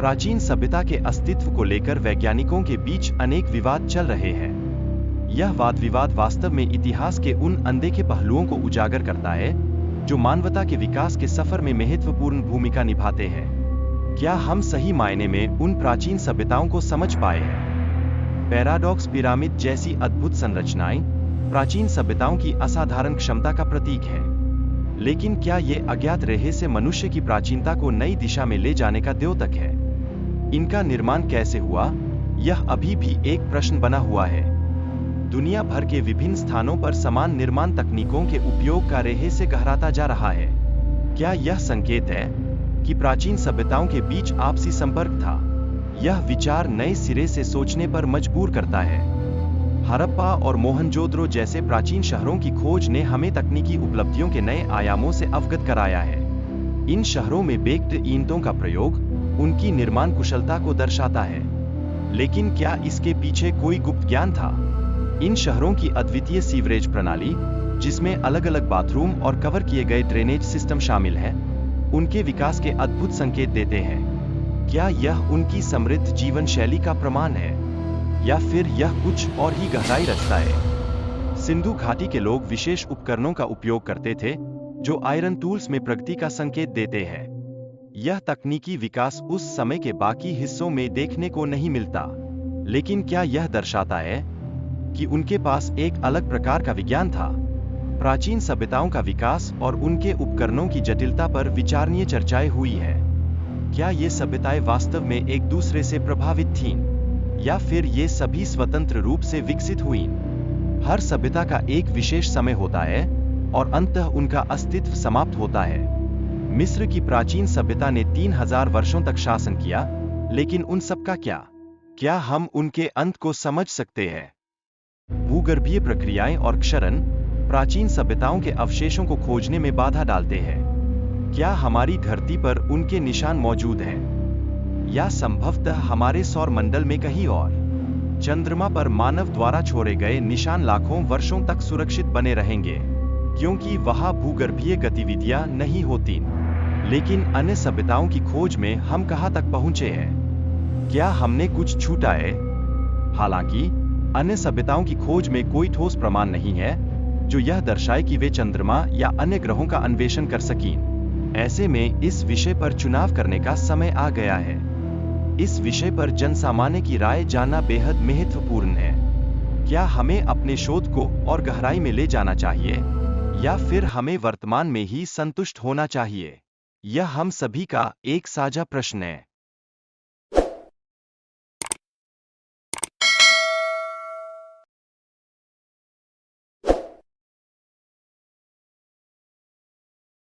प्राचीन सभ्यता के अस्तित्व को लेकर वैज्ञानिकों के बीच अनेक विवाद चल रहे हैं। यह वाद विवाद वास्तव में इतिहास के उन अनदेखे पहलुओं को उजागर करता है जो मानवता के विकास के सफर में महत्वपूर्ण भूमिका निभाते हैं। क्या हम सही मायने में उन प्राचीन सभ्यताओं को समझ पाए हैं? पैराडॉक्स पिरामिड जैसी अद्भुत संरचनाएं प्राचीन सभ्यताओं की असाधारण क्षमता का प्रतीक है। लेकिन क्या ये अज्ञात रहस्य मनुष्य की प्राचीनता को नई दिशा में ले जाने का द्योतक है? इनका निर्माण कैसे हुआ, यह अभी भी एक प्रश्न बना हुआ है। दुनिया भर के विभिन्न स्थानों पर समान निर्माण तकनीकों के उपयोग का रहस्य गहराता जा रहा है। क्या यह संकेत है कि प्राचीन सभ्यताओं के बीच आपसी संपर्क था? यह विचार नए सिरे से सोचने पर मजबूर करता है। हड़प्पा और मोहनजोदड़ो जैसे प्राचीन शहरों की खोज ने हमें तकनीकी उपलब्धियों के नए आयामों से अवगत कराया है। इन शहरों में बेक्ड ईंटों का प्रयोग उनकी निर्माण कुशलता को दर्शाता है। लेकिन क्या इसके पीछे कोई गुप्त ज्ञान था? इन शहरों की अद्वितीय सीवरेज प्रणाली, जिसमें अलग अलग बाथरूम और कवर किए गए ड्रेनेज सिस्टम शामिल हैं, उनके विकास के अद्भुत संकेत देते हैं। क्या यह उनकी समृद्ध जीवन शैली का प्रमाण है, या फिर यह कुछ और ही गहराई रचता है? सिंधु घाटी के लोग विशेष उपकरणों का उपयोग करते थे जो आयरन टूल्स में प्रगति का संकेत देते हैं। यह तकनीकी विकास उस समय के बाकी हिस्सों में देखने को नहीं मिलता, लेकिन क्या यह दर्शाता है कि उनके पास एक अलग प्रकार का विज्ञान था? प्राचीन सभ्यताओं का विकास और उनके उपकरणों की जटिलता पर विचारणीय चर्चाएं हुई है। क्या ये सभ्यताएं वास्तव में एक दूसरे से प्रभावित थीं, या फिर ये सभी स्वतंत्र रूप से विकसित हुईं? हर सभ्यता का एक विशेष समय होता है और अंततः उनका अस्तित्व समाप्त होता है। मिस्र की प्राचीन सभ्यता ने 3000 वर्षों तक शासन किया, लेकिन उन सब का क्या? क्या हम उनके अंत को समझ सकते हैं? भूगर्भीय प्रक्रियाएं और क्षरण प्राचीन सभ्यताओं के अवशेषों को खोजने में बाधा डालते हैं। क्या हमारी धरती पर उनके निशान मौजूद हैं, या संभवतः हमारे सौर मंडल में कहीं और? चंद्रमा पर मानव द्वारा छोड़े गए निशान लाखों वर्षों तक सुरक्षित बने रहेंगे, क्योंकि वहां भूगर्भीय गतिविधियां नहीं होती। लेकिन अन्य सभ्यताओं की खोज में हम कहां तक पहुंचे हैं? क्या हमने कुछ छूटा है? हालांकि अन्य सभ्यताओं की खोज में कोई ठोस प्रमाण नहीं है जो यह दर्शाए कि वे चंद्रमा या अन्य ग्रहों का अन्वेषण कर सकें। ऐसे में इस विषय पर चुनाव करने का समय आ गया है। इस विषय पर जनसामान्य की राय जानना बेहद महत्वपूर्ण है। क्या हमें अपने शोध को और गहराई में ले जाना चाहिए, या फिर हमें वर्तमान में ही संतुष्ट होना चाहिए? यह हम सभी का एक साझा प्रश्न है।